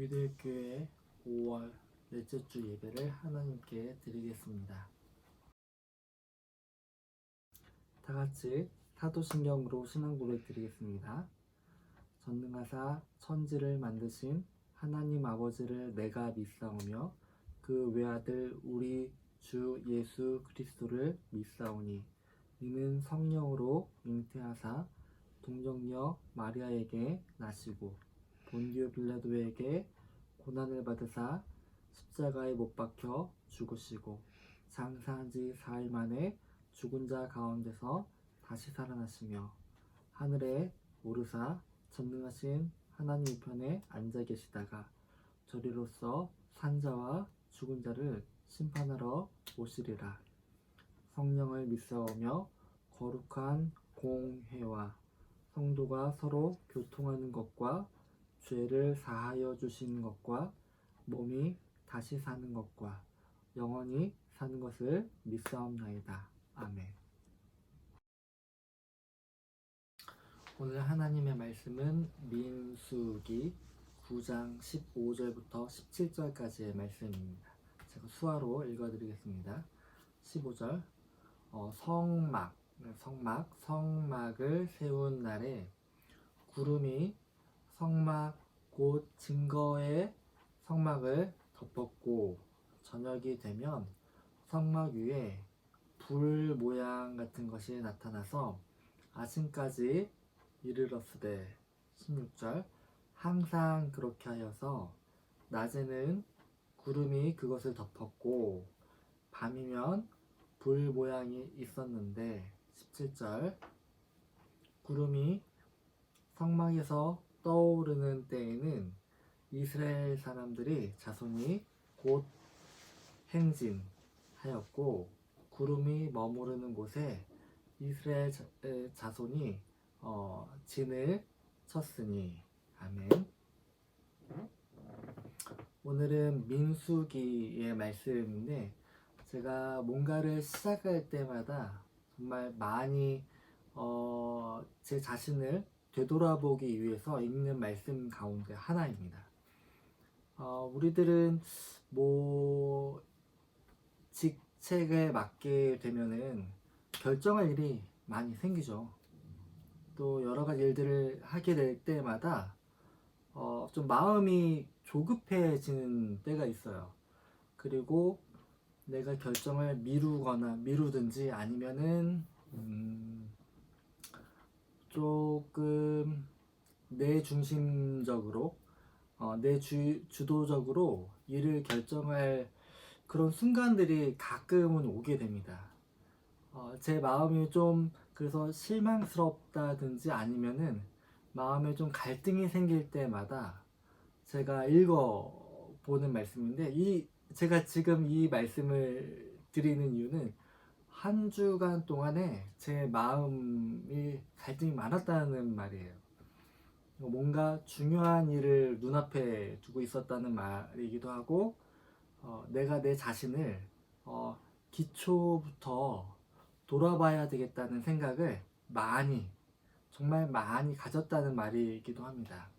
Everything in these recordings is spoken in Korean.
위대교회 5월 넷째 주 예배를 하나님께 드리겠습니다. 다 같이 사도신경으로 신앙고를 드리겠습니다. 전능하사 천지를 만드신 하나님 아버지를 내가 믿사오며 그 외아들 우리 주 예수 그리스도를 믿사오니 이는 성령으로 잉태하사 동정녀 마리아에게 나시고 본디오 빌라도에게 고난을 받으사 십자가에 못 박혀 죽으시고 장사한 지 4일 만에 죽은 자 가운데서 다시 살아나시며 하늘에 오르사 전능하신 하나님 우편에 앉아 계시다가 저리로서 산자와 죽은 자를 심판하러 오시리라. 성령을 믿사오며 거룩한 공회와 성도가 서로 교통하는 것과 죄를 사하여 주시는 것과 몸이 다시 사는 것과 영원히 사는 것을 믿사옵나이다. 아멘. 오늘 하나님의 말씀은 민수기 9장 15절부터 17절까지의 말씀입니다. 제가 수화로 읽어드리겠습니다. 15절 성막을 세운 날에 구름이 성막 곧 증거의 성막을 덮었고 저녁이 되면 성막 위에 불 모양 같은 것이 나타나서 아침까지 이르렀으되 16절 항상 그렇게 하여서 낮에는 구름이 그것을 덮었고 밤이면 불 모양이 있었는데 17절 구름이 성막에서 떠오르는 때에는 이스라엘 사람들이 자손이 곧 행진하였고 구름이 머무르는 곳에 이스라엘 자손이 진을 쳤으니. 아멘. 오늘은 민수기의 말씀인데 제가 뭔가를 시작할 때마다 정말 많이 제 자신을 되돌아보기 위해서 읽는 말씀 가운데 하나입니다. 우리들은 직책에 맡게 되면은 결정할 일이 많이 생기죠. 또 여러 가지 일들을 하게 될 때마다 좀 마음이 조급해지는 때가 있어요. 그리고 내가 결정을 미루든지 아니면은 조금 내 중심적으로 주도적으로 일을 결정할 그런 순간들이 가끔은 오게 됩니다. 제 마음이 좀 그래서 실망스럽다든지 아니면은 마음에 좀 갈등이 생길 때마다 제가 읽어보는 말씀인데 제가 지금 이 말씀을 드리는 이유는 한 주간 동안에 제 마음이 갈등이 많았다는 말이에요. 뭔가 중요한 일을 눈앞에 두고 있었다는 말이기도 하고 내가 내 자신을 기초부터 돌아봐야 되겠다는 생각을 정말 많이 가졌다는 말이기도 합니다.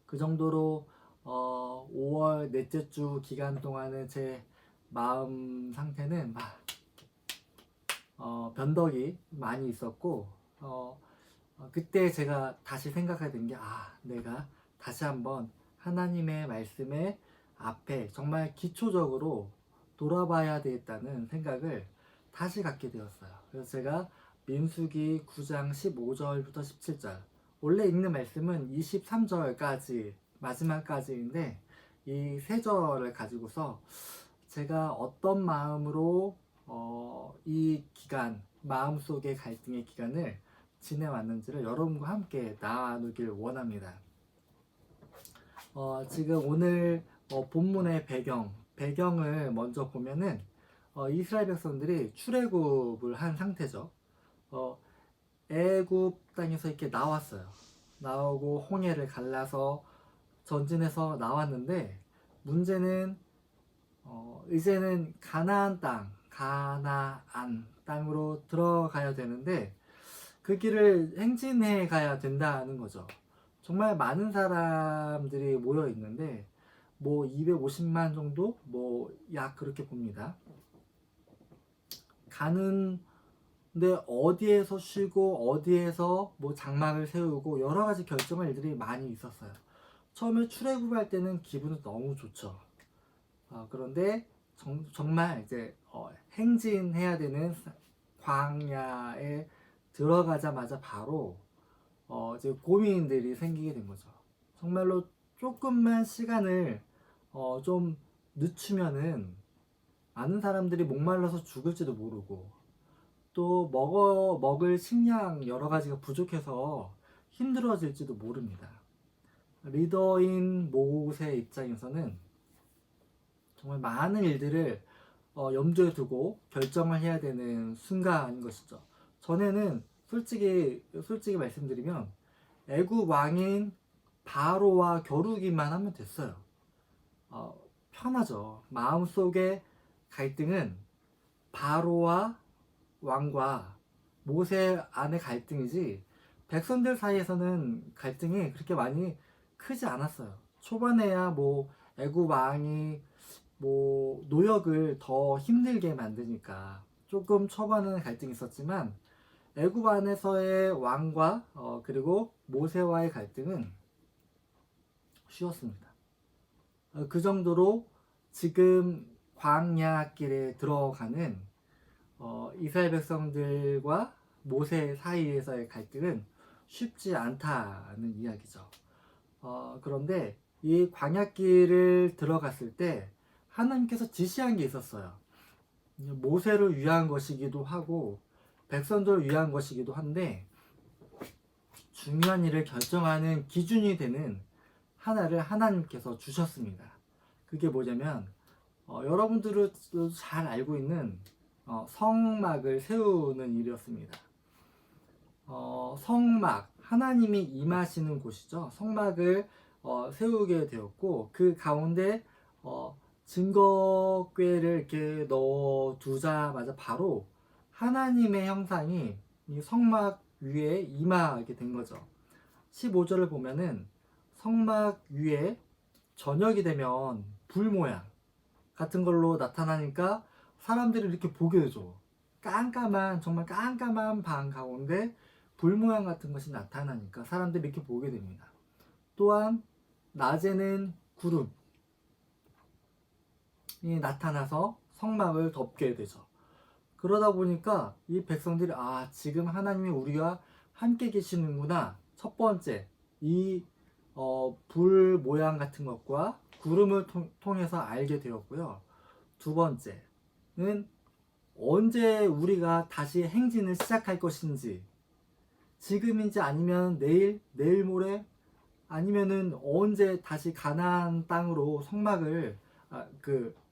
그 정도로 5월 넷째 주 기간 동안은 제 마음 상태는 변덕이 많이 있었고 그때 제가 다시 생각하게 된 게 내가 다시 한번 하나님의 말씀의 앞에 정말 기초적으로 돌아봐야 되겠다는 생각을 다시 갖게 되었어요. 그래서 제가 민수기 9장 15절부터 17절 원래 읽는 말씀은 23절까지 마지막까지인데 이 세 절을 가지고서 제가 어떤 마음으로 이 기간 마음속의 갈등의 기간을 지내왔는지를 여러분과 함께 나누길 원합니다. 지금 오늘 본문의 배경을 먼저 보면은 이스라엘 백성들이 출애굽을 한 상태죠. 애굽 땅에서 이렇게 나오고 홍해를 갈라서 전진해서 나왔는데 문제는 이제는 가나안 땅으로 들어가야 되는데 그 길을 행진해 가야 된다는 거죠. 정말 많은 사람들이 모여 있는데 뭐 250만 정도 뭐 약 그렇게 봅니다. 가는데 어디에서 쉬고 어디에서 뭐 장막을 세우고 여러 가지 결정할 일들이 많이 있었어요. 처음에 출애굽할 때는 기분은 너무 좋죠. 그런데 정말 이제 행진해야 되는 광야에 들어가자마자 바로 이제 고민들이 생기게 된 거죠. 정말로 조금만 시간을 좀 늦추면은 많은 사람들이 목말라서 죽을지도 모르고 또 먹을 식량 여러 가지가 부족해서 힘들어질지도 모릅니다. 리더인 모세 입장에서는 정말 많은 일들을 염두에 두고 결정을 해야 되는 순간인 것이죠. 전에는 솔직히 말씀드리면 애굽 왕인 바로와 겨루기만 하면 됐어요. 편하죠. 마음속의 갈등은 바로와 왕과 모세 안의 갈등이지 백성들 사이에서는 갈등이 그렇게 많이 크지 않았어요. 초반에야 뭐 애굽 왕이 뭐 노역을 더 힘들게 만드니까 조금 초반에는 갈등이 있었지만 애굽 안에서의 왕과 그리고 모세와의 갈등은 쉬웠습니다. 그 정도로 지금 광야길에 들어가는 이스라엘 백성들과 모세 사이에서의 갈등은 쉽지 않다는 이야기죠. 그런데 이 광야길을 들어갔을 때 하나님께서 지시한 게 있었어요. 모세를 위한 것이기도 하고 백성들을 위한 것이기도 한데 중요한 일을 결정하는 기준이 되는 하나를 하나님께서 주셨습니다. 그게 뭐냐면 여러분들은 잘 알고 있는 성막을 세우는 일이었습니다. 성막, 하나님이 임하시는 곳이죠. 성막을 세우게 되었고 그 가운데 증거궤를 이렇게 넣어두자마자 바로 하나님의 형상이 이 성막 위에 임하게 된 거죠. 15절을 보면은 성막 위에 저녁이 되면 불 모양 같은 걸로 나타나니까 사람들이 이렇게 보게 되죠. 정말 깜깜한 방 가운데 불 모양 같은 것이 나타나니까 사람들이 이렇게 보게 됩니다. 또한 낮에는 구름이 나타나서 성막을 덮게 되죠. 그러다 보니까 이 백성들이 지금 하나님이 우리가 함께 계시는구나. 첫 번째 이 불 모양 같은 것과 구름을 통해서 알게 되었고요. 두 번째는 언제 우리가 다시 행진을 시작할 것인지, 지금인지 아니면 내일 모레, 아니면은 언제 다시 가나안 땅으로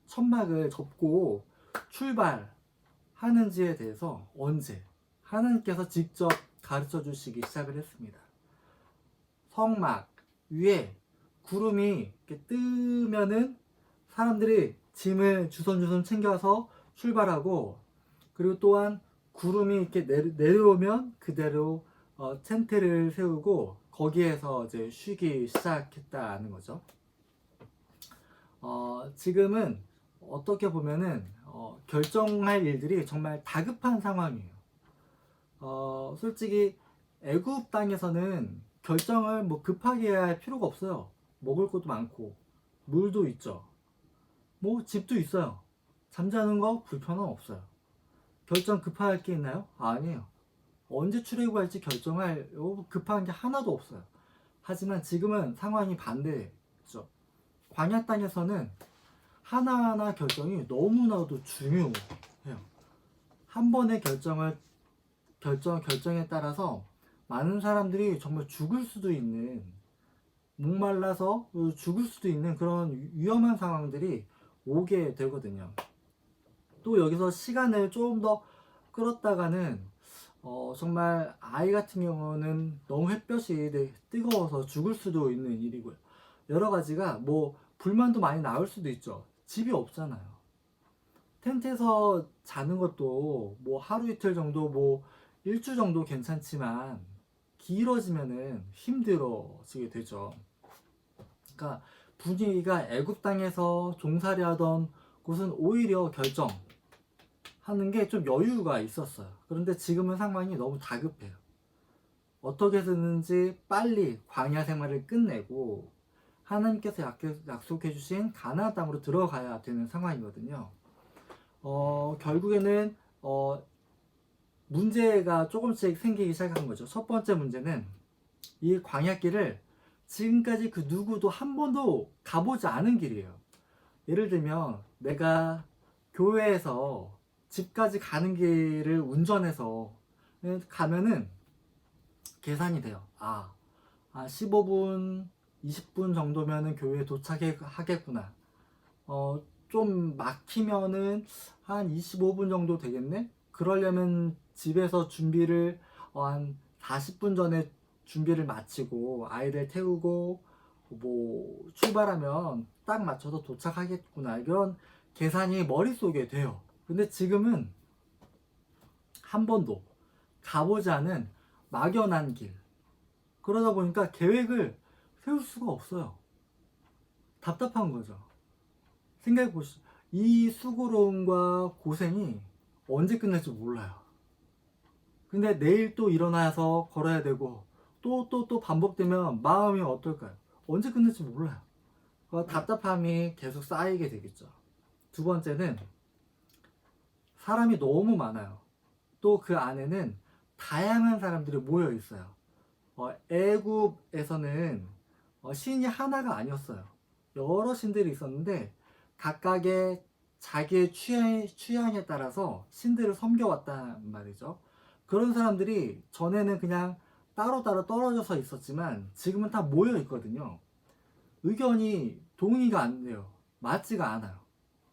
천막을 접고 출발하는지에 대해서 언제 하나님께서 직접 가르쳐 주시기 시작을 했습니다. 성막 위에 구름이 이렇게 뜨면은 사람들이 짐을 주섬주섬 챙겨서 출발하고, 그리고 또한 구름이 이렇게 내려오면 그대로 텐트를 세우고 거기에서 이제 쉬기 시작했다는 거죠. 지금은 어떻게 보면은 결정할 일들이 정말 다급한 상황이에요. 솔직히 애굽 땅에서는 결정을 뭐 급하게 해야 할 필요가 없어요. 먹을 것도 많고 물도 있죠. 뭐 집도 있어요. 잠자는 거 불편함 없어요. 결정 급할 게 있나요? 아니에요. 언제 출애굽할지 결정할 급한 게 하나도 없어요. 하지만 지금은 상황이 반대죠. 광야 땅에서는 하나하나 결정이 너무나도 중요해요. 한 번의 결정에 따라서 많은 사람들이 정말 죽을 수도 있는, 목말라서 죽을 수도 있는 그런 위험한 상황들이 오게 되거든요. 또 여기서 시간을 조금 더 끌었다가는 정말 아이 같은 경우는 너무 햇볕이 뜨거워서 죽을 수도 있는 일이고요. 여러 가지가 뭐 불만도 많이 나올 수도 있죠. 집이 없잖아요. 텐트에서 자는 것도 뭐 하루 이틀 정도, 뭐 일주 정도 괜찮지만 길어지면은 힘들어지게 되죠. 그러니까 분위기가 애굽 땅에서 종살이 하던 곳은 오히려 결정하는 게 좀 여유가 있었어요. 그런데 지금은 상황이 너무 다급해요. 어떻게 해서든지 빨리 광야 생활을 끝내고 하나님께서 약속해 주신 가나안 땅으로 들어가야 되는 상황이거든요. 결국에는 문제가 조금씩 생기기 시작한 거죠. 첫 번째 문제는 이 광야길을 지금까지 그 누구도 한 번도 가보지 않은 길이에요. 예를 들면 내가 교회에서 집까지 가는 길을 운전해서 가면은 계산이 돼요. 15분, 20분 정도면은 교회에 도착하겠구나. 좀 막히면은 한 25분 정도 되겠네? 그러려면 집에서 준비를 한 40분 전에 준비를 마치고 아이들 태우고 뭐 출발하면 딱 맞춰서 도착하겠구나. 이런 계산이 머릿속에 돼요. 근데 지금은 한 번도 가보지 않은 막연한 길. 그러다 보니까 계획을 세울 수가 없어요. 답답한 거죠. 생각해보시죠. 이 수고로움과 고생이 언제 끝날지 몰라요. 근데 내일 또 일어나서 걸어야 되고 또 반복되면 마음이 어떨까요? 언제 끝날지 몰라요. 답답함이 계속 쌓이게 되겠죠. 두 번째는 사람이 너무 많아요. 또 그 안에는 다양한 사람들이 모여 있어요. 애굽에서는 신이 하나가 아니었어요. 여러 신들이 있었는데 각각의 자기의 취향에 따라서 신들을 섬겨왔단 말이죠. 그런 사람들이 전에는 그냥 따로따로 떨어져서 있었지만 지금은 다 모여 있거든요. 의견이 동의가 안 돼요. 맞지가 않아요.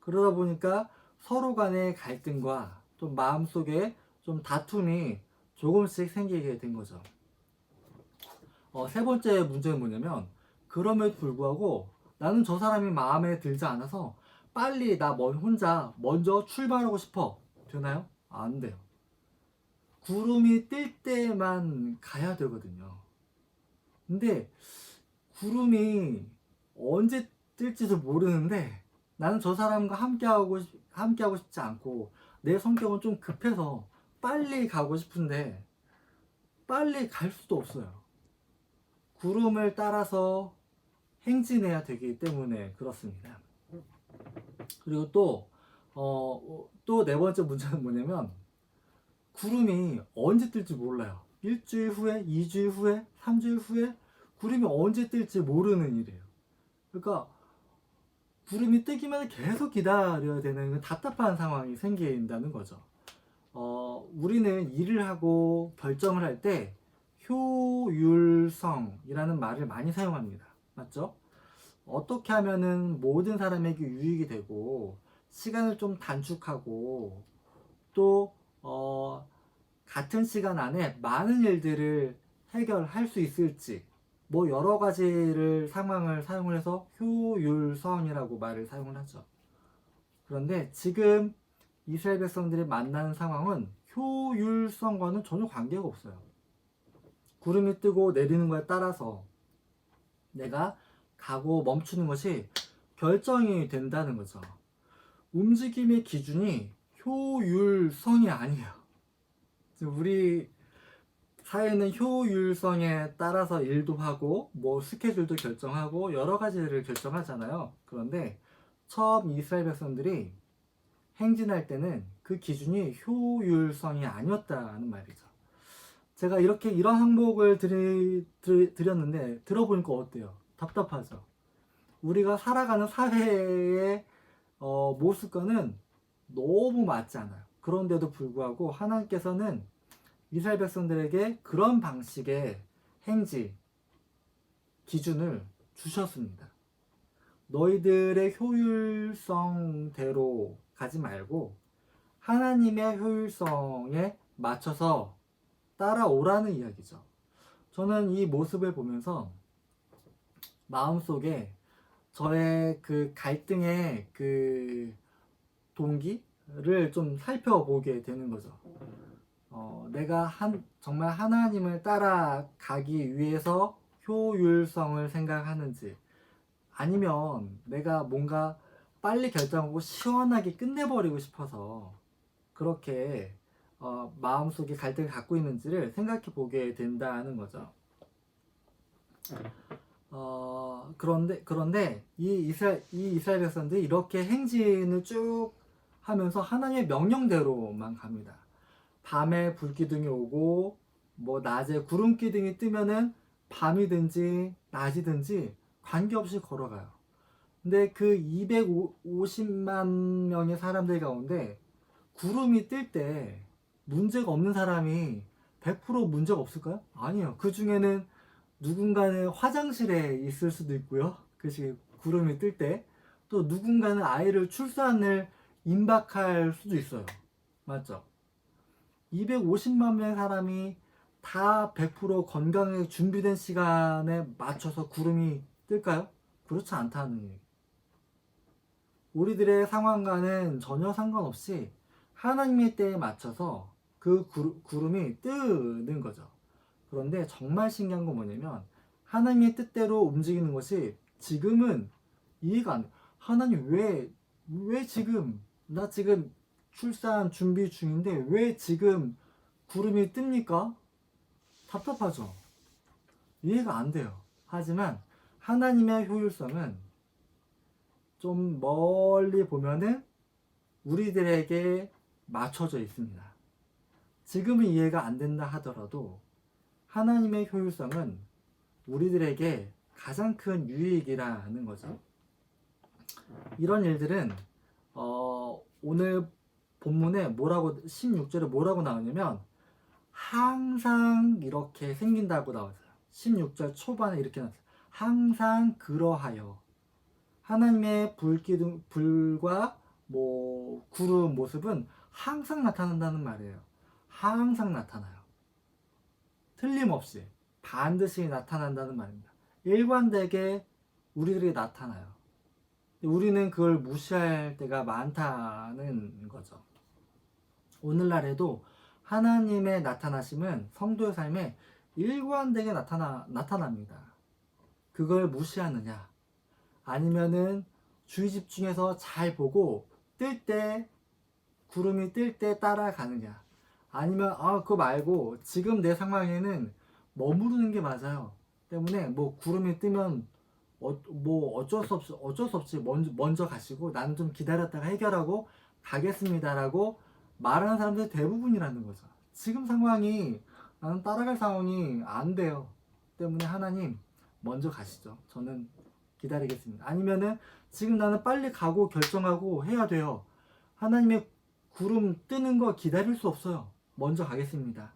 그러다 보니까 서로 간의 갈등과 좀 마음속에 좀 다툼이 조금씩 생기게 된 거죠. 세 번째 문제는 뭐냐면 그럼에도 불구하고 나는 저 사람이 마음에 들지 않아서 빨리 나 혼자 먼저 출발하고 싶어. 되나요? 안 돼요. 구름이 뜰 때만 가야 되거든요. 근데 구름이 언제 뜰지도 모르는데 나는 저 사람과 함께하고 싶지 않고 내 성격은 좀 급해서 빨리 가고 싶은데 빨리 갈 수도 없어요. 구름을 따라서 행진해야 되기 때문에 그렇습니다. 그리고 또 네 번째 문제는 뭐냐면 구름이 언제 뜰지 몰라요. 일주일 후에, 2주일 후에, 3주일 후에 구름이 언제 뜰지 모르는 일이에요. 그러니까 구름이 뜨기만 계속 기다려야 되는 답답한 상황이 생긴다는 거죠. 우리는 일을 하고 결정을 할 때 효율성이라는 말을 많이 사용합니다. 맞죠? 어떻게 하면은 모든 사람에게 유익이 되고 시간을 좀 단축하고 또 같은 시간 안에 많은 일들을 해결할 수 있을지 뭐 여러 가지를 상황을 사용을 해서 효율성이라고 말을 사용을 하죠. 그런데 지금 이스라엘 백성들이 만나는 상황은 효율성과는 전혀 관계가 없어요. 구름이 뜨고 내리는 거에 따라서 내가 가고 멈추는 것이 결정이 된다는 거죠. 움직임의 기준이 효율성이 아니에요. 우리 사회는 효율성에 따라서 일도 하고 뭐 스케줄도 결정하고 여러 가지를 결정하잖아요. 그런데 처음 이스라엘 백성들이 행진할 때는 그 기준이 효율성이 아니었다는 말이죠. 제가 이런 항목을 드렸는데 들어보니까 어때요? 답답하죠? 우리가 살아가는 사회의 모습과는 너무 맞지 않아요. 그런데도 불구하고 하나님께서는 이스라엘 백성들에게 그런 방식의 행지 기준을 주셨습니다. 너희들의 효율성대로 가지 말고 하나님의 효율성에 맞춰서 따라오라는 이야기죠. 저는 이 모습을 보면서 마음속에 저의 그 갈등의 그 동기를 좀 살펴보게 되는 거죠. 내가 정말 하나님을 따라가기 위해서 효율성을 생각하는지, 아니면 내가 뭔가 빨리 결정하고 시원하게 끝내버리고 싶어서 그렇게 마음속에 갈등을 갖고 있는지를 생각해 보게 된다는 거죠. 그런데 이 이스라엘 백성들이 이렇게 행진을 쭉 하면서 하나님의 명령대로만 갑니다. 밤에 불기둥이 오고 뭐 낮에 구름기둥이 뜨면은 밤이든지 낮이든지 관계없이 걸어가요. 근데 그 250만 명의 사람들 가운데 구름이 뜰 때 문제가 없는 사람이 100% 문제가 없을까요? 아니에요. 그 중에는 누군가는 화장실에 있을 수도 있고요. 그 구름이 뜰 때. 또 누군가는 아이를 출산을 임박할 수도 있어요. 맞죠? 250만 명의 사람이 다 100% 건강하게 준비된 시간에 맞춰서 구름이 뜰까요? 그렇지 않다는 얘기. 우리들의 상황과는 전혀 상관없이 하나님의 때에 맞춰서 그 구름이 뜨는 거죠. 그런데 정말 신기한 건 뭐냐면 하나님의 뜻대로 움직이는 것이 지금은 이해가 안 돼. 하나님 왜 지금 나 지금 출산 준비 중인데 왜 지금 구름이 뜹니까? 답답하죠. 이해가 안 돼요. 하지만 하나님의 효율성은 좀 멀리 보면은 우리들에게 맞춰져 있습니다. 지금은 이해가 안 된다 하더라도 하나님의 효율성은 우리들에게 가장 큰 유익이라는 거죠. 이런 일들은 오늘 본문에 16절에 뭐라고 나오냐면 항상 이렇게 생긴다고 나왔어요. 16절 초반에 이렇게 나왔어요. 항상 그러하여. 하나님의 불과 구름 모습은 항상 나타난다는 말이에요. 항상 나타나요. 틀림없이 반드시 나타난다는 말입니다. 일관되게 우리들이 나타나요. 우리는 그걸 무시할 때가 많다는 거죠. 오늘날에도 하나님의 나타나심은 성도의 삶에 일관되게 나타납니다. 그걸 무시하느냐, 아니면은 주의 집중해서 잘 보고 구름이 뜰 때 따라가느냐, 아니면 그거 말고 지금 내 상황에는 머무르는 게 맞아요. 때문에 구름이 뜨면 어쩔 수 없이 먼저 가시고 나는 좀 기다렸다가 해결하고 가겠습니다라고 말하는 사람들이 대부분이라는 거죠. 지금 상황이 나는 따라갈 상황이 안 돼요. 때문에 하나님 먼저 가시죠. 저는 기다리겠습니다. 아니면은 지금 나는 빨리 가고 결정하고 해야 돼요. 하나님의 구름 뜨는 거 기다릴 수 없어요. 먼저 가겠습니다.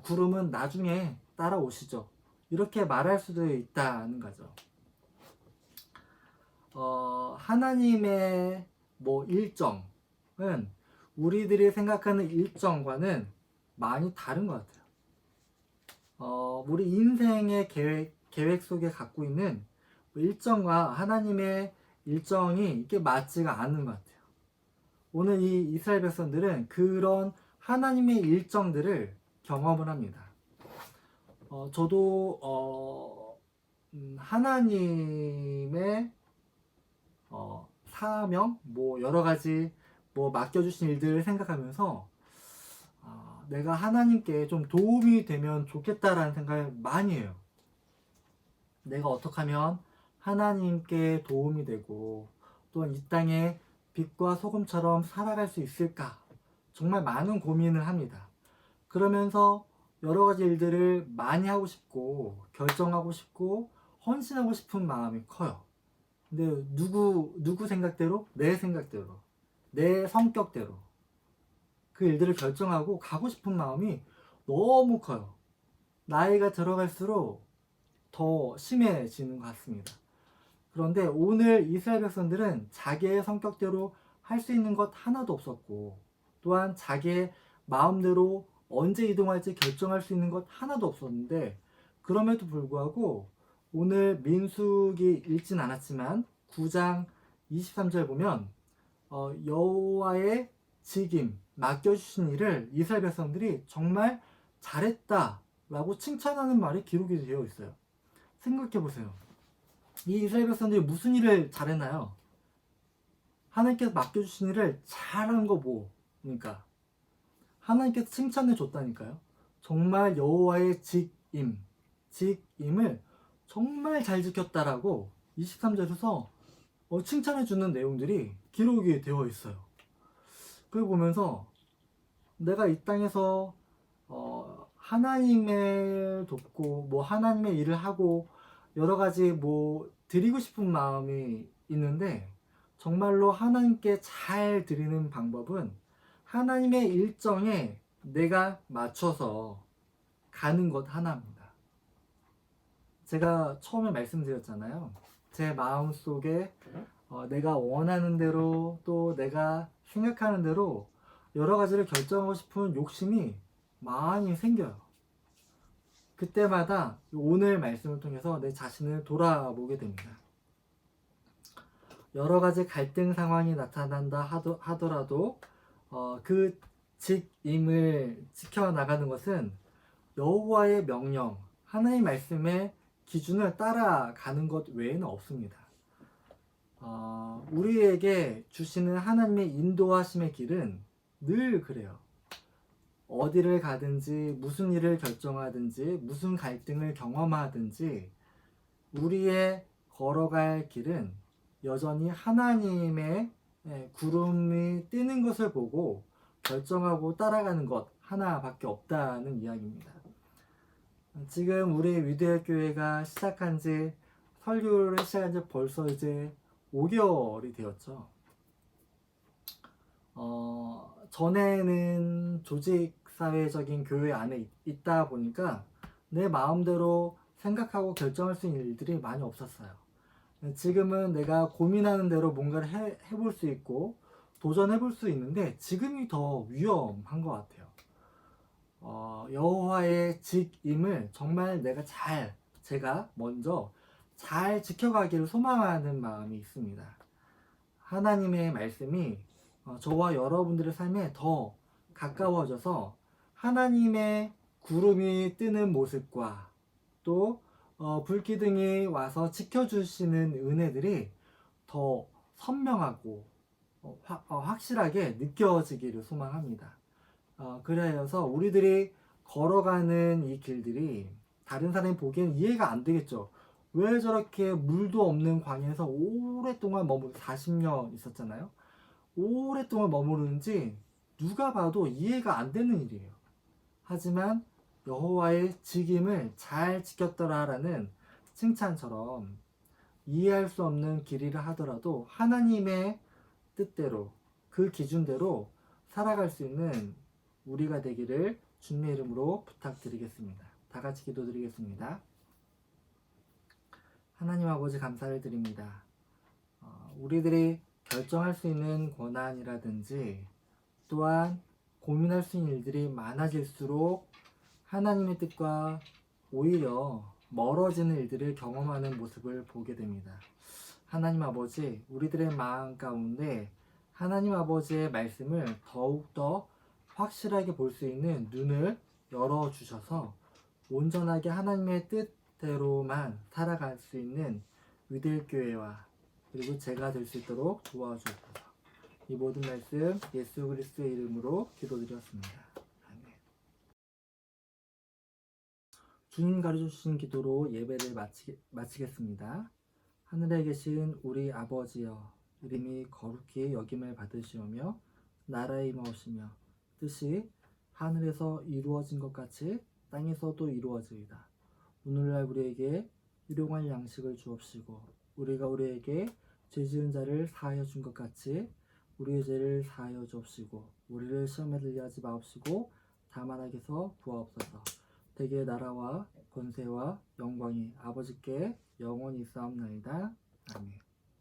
구름은 나중에 따라오시죠. 이렇게 말할 수도 있다는 거죠. 하나님의 일정은 우리들이 생각하는 일정과는 많이 다른 것 같아요. 우리 인생의 계획 속에 갖고 있는 일정과 하나님의 일정이 이게 맞지가 않는 것 같아요. 오늘 이 이스라엘 백성들은 그런 하나님의 일정들을 경험을 합니다. 저도 하나님의 사명, 여러 가지 맡겨주신 일들을 생각하면서 내가 하나님께 좀 도움이 되면 좋겠다라는 생각을 많이 해요. 내가 어떻게 하면 하나님께 도움이 되고 또한 이 땅에 빛과 소금처럼 살아갈 수 있을까? 정말 많은 고민을 합니다. 그러면서 여러 가지 일들을 많이 하고 싶고 결정하고 싶고 헌신하고 싶은 마음이 커요. 근데 누구 생각대로? 내 생각대로, 내 성격대로 그 일들을 결정하고 가고 싶은 마음이 너무 커요. 나이가 들어갈수록 더 심해지는 것 같습니다. 그런데 오늘 이스라엘 백성들은 자기의 성격대로 할 수 있는 것 하나도 없었고, 또한 자기의 마음대로 언제 이동할지 결정할 수 있는 것 하나도 없었는데, 그럼에도 불구하고 오늘 민수기 읽진 않았지만 9장 23절 보면 여호와의 직임, 맡겨주신 일을 이스라엘 백성들이 정말 잘했다라고 칭찬하는 말이 기록이 되어 있어요. 생각해 보세요. 이 이스라엘 백성들이 무슨 일을 잘했나요? 하나님께서 맡겨주신 일을 잘한 거 그러니까 하나님께서 칭찬해 줬다니까요. 정말 여호와의 직임을 정말 잘 지켰다라고 23절에서 칭찬해 주는 내용들이 기록이 되어 있어요. 그걸 보면서 내가 이 땅에서 하나님을 돕고 하나님의 일을 하고 여러 가지 드리고 싶은 마음이 있는데, 정말로 하나님께 잘 드리는 방법은 하나님의 일정에 내가 맞춰서 가는 것 하나입니다. 제가 처음에 말씀드렸잖아요. 제 마음속에 내가 원하는 대로 또 내가 생각하는 대로 여러 가지를 결정하고 싶은 욕심이 많이 생겨요. 그때마다 오늘 말씀을 통해서 내 자신을 돌아보게 됩니다. 여러 가지 갈등 상황이 나타난다 하더라도 그 직임을 지켜나가는 것은 여호와의 명령, 하나님의 말씀의 기준을 따라가는 것 외에는 없습니다. 우리에게 주시는 하나님의 인도하심의 길은 늘 그래요. 어디를 가든지 무슨 일을 결정하든지 무슨 갈등을 경험하든지 우리의 걸어갈 길은 여전히 하나님의 구름이 뜨는 것을 보고 결정하고 따라가는 것 하나밖에 없다는 이야기입니다. 지금 우리 위대할 교회가 설교를 시작한 지 벌써 이제 5개월이 되었죠. 전에는 조직사회적인 교회 안에 있다 보니까 내 마음대로 생각하고 결정할 수 있는 일들이 많이 없었어요. 지금은 내가 고민하는 대로 뭔가를 해볼 수 있고 도전해볼 수 있는데 지금이 더 위험한 것 같아요. 여호와의 직임을 정말 제가 먼저 잘 지켜가기를 소망하는 마음이 있습니다. 하나님의 말씀이 저와 여러분들의 삶에 더 가까워져서 하나님의 구름이 뜨는 모습과 또 불기둥이 와서 지켜주시는 은혜들이 더 선명하고 확실하게 느껴지기를 소망합니다. 그래서 우리들이 걸어가는 이 길들이 다른 사람이 보기엔 이해가 안 되겠죠. 왜 저렇게 물도 없는 광야에서 오랫동안 40년 있었잖아요. 오랫동안 머무르는지 누가 봐도 이해가 안 되는 일이에요. 하지만 여호와의 직임을 잘 지켰더라라는 칭찬처럼 이해할 수 없는 길이라 하더라도 하나님의 뜻대로 그 기준대로 살아갈 수 있는 우리가 되기를 주님의 이름으로 부탁드리겠습니다. 다 같이 기도드리겠습니다. 하나님 아버지 감사를 드립니다. 우리들이 결정할 수 있는 권한이라든지 또한 고민할 수 있는 일들이 많아질수록 하나님의 뜻과 오히려 멀어지는 일들을 경험하는 모습을 보게 됩니다. 하나님 아버지, 우리들의 마음 가운데 하나님 아버지의 말씀을 더욱더 확실하게 볼 수 있는 눈을 열어주셔서 온전하게 하나님의 뜻대로만 살아갈 수 있는 위대할 교회와 그리고 제가 될 수 있도록 도와주옵소서. 이 모든 말씀 예수 그리스도의 이름으로 기도드렸습니다. 아멘. 주님 가르쳐주신 기도로 예배를 마치겠습니다. 하늘에 계신 우리 아버지여, 이름이 거룩히 여김을 받으시오며 나라의 임하오시며 뜻이 하늘에서 이루어진 것 같이 땅에서도 이루어지이다. 오늘날 우리에게 일용할 양식을 주옵시고 우리가 우리에게 죄 지은 자를 사하여 준 것 같이 우리의 죄를 사하여 주옵시고 우리를 시험에 들게 하지 마옵시고 다만 악에서 구하옵소서. 대개 나라와 권세와 영광이 아버지께 영원히 있사옵나이다. 아멘.